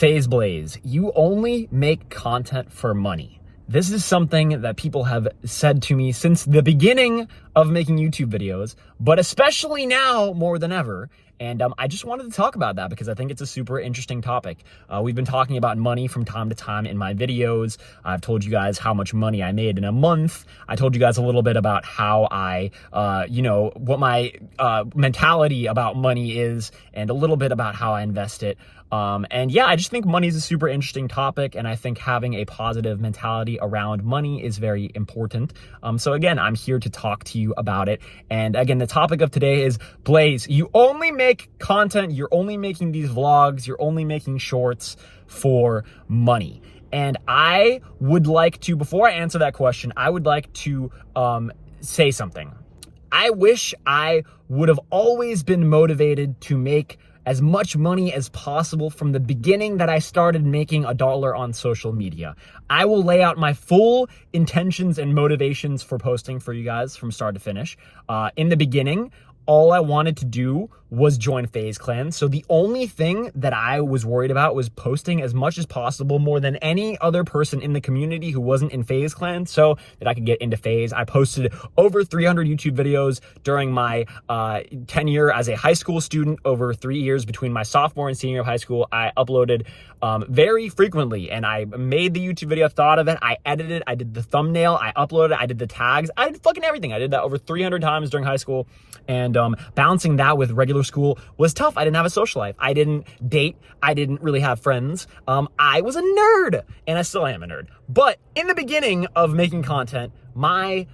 FaZe Blaze, you only make content for money. This is something that people have said to me since the beginning of making YouTube videos, but especially now more than ever. And I just wanted to talk about that because I think it's a super interesting topic. We've been talking about money from time to time in my videos. I've told you guys how much money I made in a month. I told you guys a little bit about how what my mentality about money is, and a little bit about how I invest it. And yeah, I just think money is a super interesting topic, and I think having a positive mentality around money is very important. So again, I'm here to talk to you about it. And again, the topic of today is Blaze. You only make content, you're only making these vlogs, you're only making shorts for money. And I would like to, before I answer that question, I would like to say something. I wish I would have always been motivated to make as much money as possible from the beginning that I started making $1 on social media. I will lay out my full intentions and motivations for posting for you guys from start to finish. In the beginning, all I wanted to do was join FaZe Clan. So the only thing that I was worried about was posting as much as possible, more than any other person in the community who wasn't in FaZe Clan, so that I could get into FaZe. I posted over 300 YouTube videos during my tenure as a high school student, over 3 years between my sophomore and senior of high school. I uploaded very frequently, and I made the YouTube video, thought of it, I edited it, I did the thumbnail, I uploaded it, I did the tags, I did fucking everything. I did that over 300 times during high school, and balancing that with regular school was tough. I didn't have a social life. I didn't date. I didn't really have friends. I was a nerd, and I still am a nerd. But in the beginning of making content, my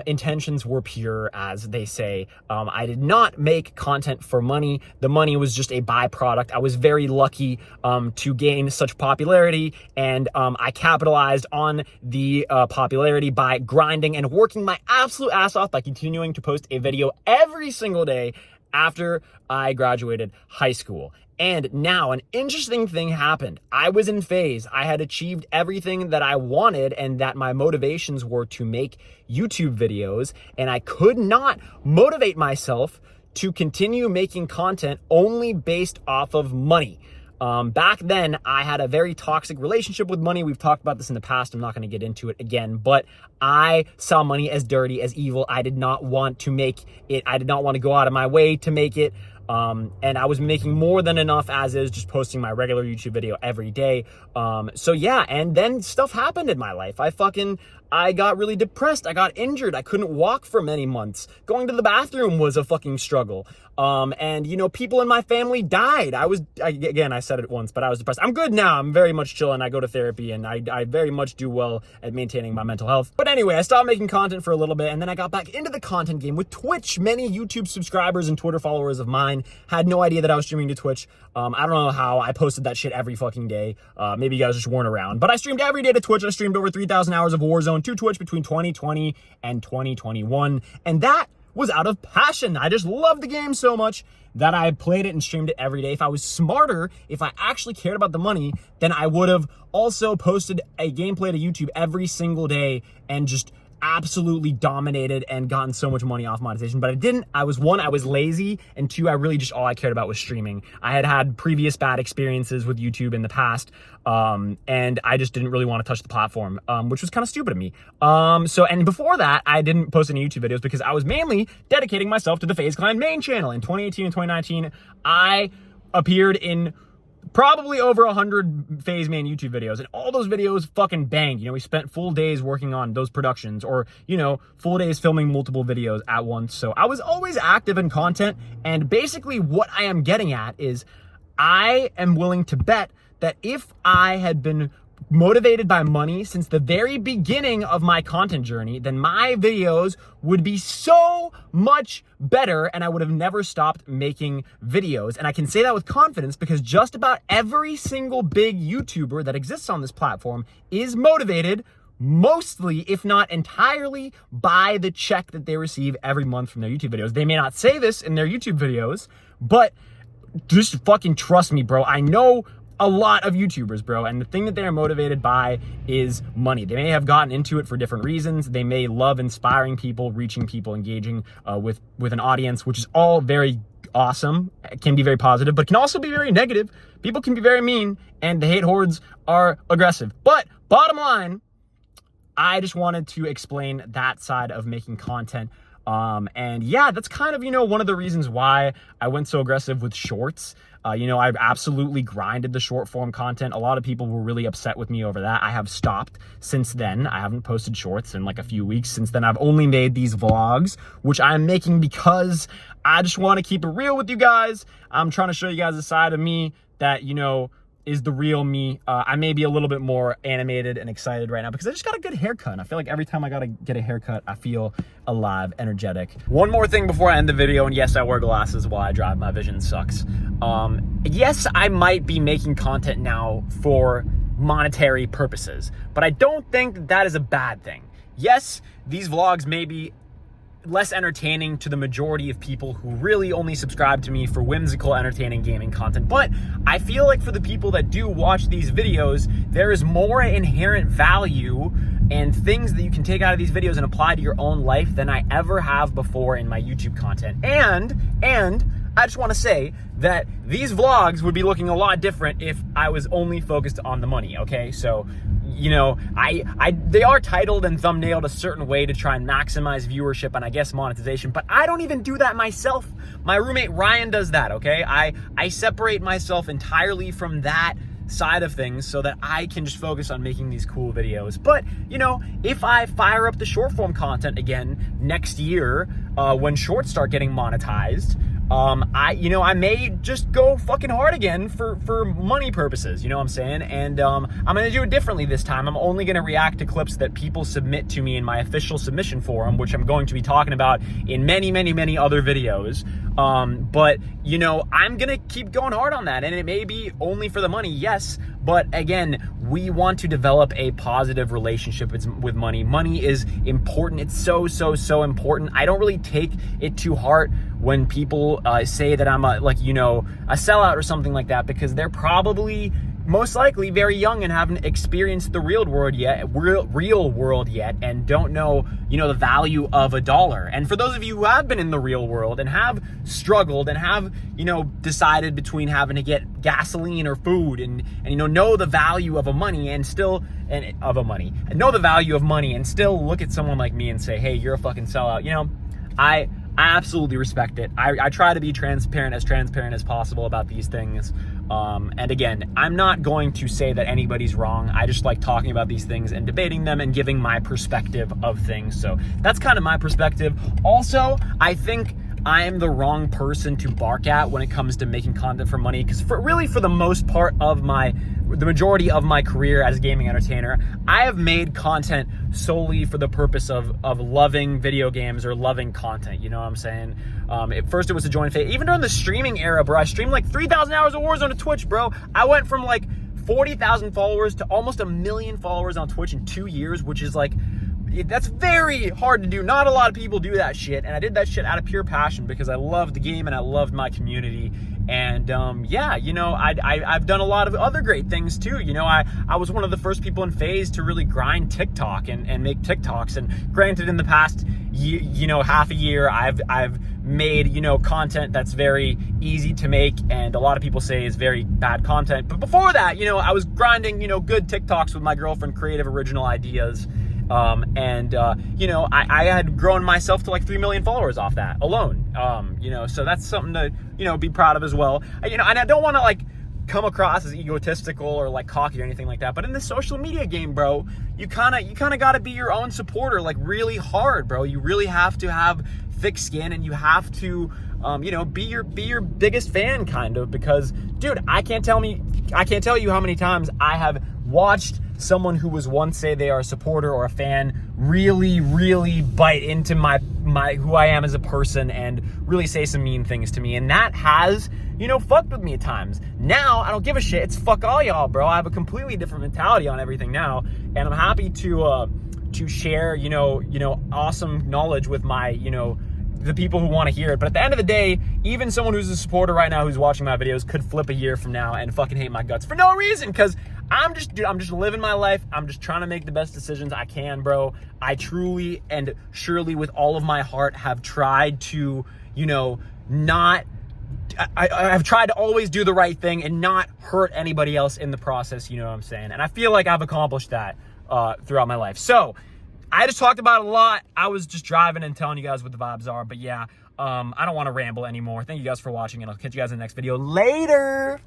intentions were pure, as they say. I did not make content for money. The money was just a byproduct. I was very lucky to gain such popularity, and I capitalized on the popularity by grinding and working my absolute ass off by continuing to post a video every single day after I graduated high school. And now an interesting thing happened. I was in FaZe. I had achieved everything that I wanted and that my motivations were to make YouTube videos, and I could not motivate myself to continue making content only based off of money. Back then, I had a very toxic relationship with money. We've talked about this in the past. I'm not going to get into it again, but I saw money as dirty, as evil. I did not want to make it. I did not want to go out of my way to make it. And I was making more than enough as is, just posting my regular YouTube video every day. So yeah, and then stuff happened in my life. I got really depressed. I got injured. I couldn't walk for many months. Going to the bathroom was a fucking struggle. And people in my family died. I said it once, but I was depressed. I'm good now. I'm very much chilling. I go to therapy, and I very much do well at maintaining my mental health. But anyway, I stopped making content for a little bit, and then I got back into the content game with Twitch. Many YouTube subscribers and Twitter followers of mine had no idea that I was streaming to Twitch. I don't know how I posted that shit every fucking day. Maybe you guys just weren't around, but I streamed every day to Twitch. I streamed over 3,000 hours of Warzone to Twitch between 2020 and 2021. And that was out of passion. I just loved the game so much that I played it and streamed it every day. If I was smarter, if I actually cared about the money, then I would have also posted a gameplay to YouTube every single day and just absolutely dominated and gotten so much money off monetization. But I didn't. I was lazy, and two, all I cared about was streaming. I had previous bad experiences with YouTube in the past, and I just didn't really want to touch the platform, which was kind of stupid of me. And before that, I didn't post any YouTube videos because I was mainly dedicating myself to the FaZe Clan main channel. In 2018 and 2019, I appeared in probably over 100 FaZe Man YouTube videos, and all those videos fucking banged. We spent full days working on those productions, or full days filming multiple videos at once. So I was always active in content, and basically what I am getting at is I am willing to bet that if I had been motivated by money since the very beginning of my content journey, then my videos would be so much better, and I would have never stopped making videos. And I can say that with confidence because just about every single big YouTuber that exists on this platform is motivated mostly, if not entirely, by the check that they receive every month from their YouTube videos. They may not say this in their YouTube videos, but just fucking trust me, bro. I know a lot of YouTubers, bro, and the thing that they are motivated by is money. They may have gotten into it for different reasons. They may love inspiring people, reaching people, engaging with an audience, which is all very awesome. It can be very positive, but can also be very negative. People can be very mean, and the hate hordes are aggressive. But bottom line, I just wanted to explain that side of making content. And yeah, that's kind of, one of the reasons why I went so aggressive with shorts. I've absolutely grinded the short form content. A lot of people were really upset with me over that. I have stopped since then. I haven't posted shorts in like a few weeks. Since then, I've only made these vlogs, which I'm making because I just want to keep it real with you guys. I'm trying to show you guys a side of me that, is the real me. I may be a little bit more animated and excited right now because I just got a good haircut. And I feel like every time I gotta get a haircut, I feel alive, energetic. One more thing before I end the video, and yes, I wear glasses while I drive. My vision sucks. Yes, I might be making content now for monetary purposes, but I don't think that is a bad thing. Yes, these vlogs may be less entertaining to the majority of people who really only subscribe to me for whimsical, entertaining gaming content. But I feel like for the people that do watch these videos, there is more inherent value and things that you can take out of these videos and apply to your own life than I ever have before in my YouTube content. And I just want to say that these vlogs would be looking a lot different if I was only focused on the money, okay? So, they are titled and thumbnailed a certain way to try and maximize viewership and I guess monetization, but I don't even do that myself. My roommate Ryan does that, okay? I separate myself entirely from that side of things so that I can just focus on making these cool videos. But, if I fire up the short form content again next year, when shorts start getting monetized, I may just go fucking hard again for money purposes, you know what I'm saying? And I'm gonna do it differently this time. I'm only gonna react to clips that people submit to me in my official submission forum, which I'm going to be talking about in many, many, many other videos. But I'm gonna keep going hard on that, and it may be only for the money, yes, but again, we want to develop a positive relationship with money. Money is important. It's so, so, so important. I don't really take it to heart when people say that I'm a sellout or something like that, because they're probably most likely very young and haven't experienced the real world yet, and don't know, the value of a dollar. And for those of you who have been in the real world and have struggled and have, decided between having to get gasoline or food and know the value of money and know the value of money and still look at someone like me and say, hey, you're a fucking sellout, I absolutely respect it. I try to be transparent as possible about these things. And again, I'm not going to say that anybody's wrong. I just like talking about these things and debating them and giving my perspective of things. So that's kind of my perspective. Also, I think I am the wrong person to bark at when it comes to making content for money, because for the most part of the majority of my career as a gaming entertainer, I have made content solely for the purpose of loving video games or loving content, you know what I'm saying? At first it was to join FaZe. Even during the streaming era, bro, I streamed like 3,000 hours of Warzone to Twitch, bro. I went from like 40,000 followers to almost 1 million followers on Twitch in 2 years, which is like, that's very hard to do. Not a lot of people do that shit, and I did that shit out of pure passion because I loved the game and I loved my community. And I've done a lot of other great things too. I was one of the first people in FaZe to really grind TikTok and make TikToks. And granted, in the past half a year, I've made content that's very easy to make and a lot of people say is very bad content. But before that, I was grinding good TikToks with my girlfriend, creative original ideas. I had grown myself to like 3 million followers off that alone. So that's something to, be proud of as well. And I don't want to like come across as egotistical or like cocky or anything like that. But in the social media game, bro, you kind of got to be your own supporter, like really hard, bro. You really have to have thick skin, and you have to, be your biggest fan, kind of, because, dude, I can't tell you how many times I have watched someone who was once say they are a supporter or a fan really, really bite into my who I am as a person and really say some mean things to me. And that has, fucked with me at times. Now, I don't give a shit. It's fuck all y'all, bro. I have a completely different mentality on everything now. And I'm happy to share, awesome knowledge with my, the people who want to hear it. But at the end of the day, even someone who's a supporter right now who's watching my videos could flip a year from now and fucking hate my guts for no reason, because I'm just living my life. I'm just trying to make the best decisions I can, bro. I truly and surely with all of my heart have tried to, not I've tried to always do the right thing and not hurt anybody else in the process, you know what I'm saying? And I feel like I've accomplished that throughout my life. So I just talked about it a lot. I was just driving and telling you guys what the vibes are. But yeah, I don't want to ramble anymore. Thank you guys for watching, and I'll catch you guys in the next video. Later!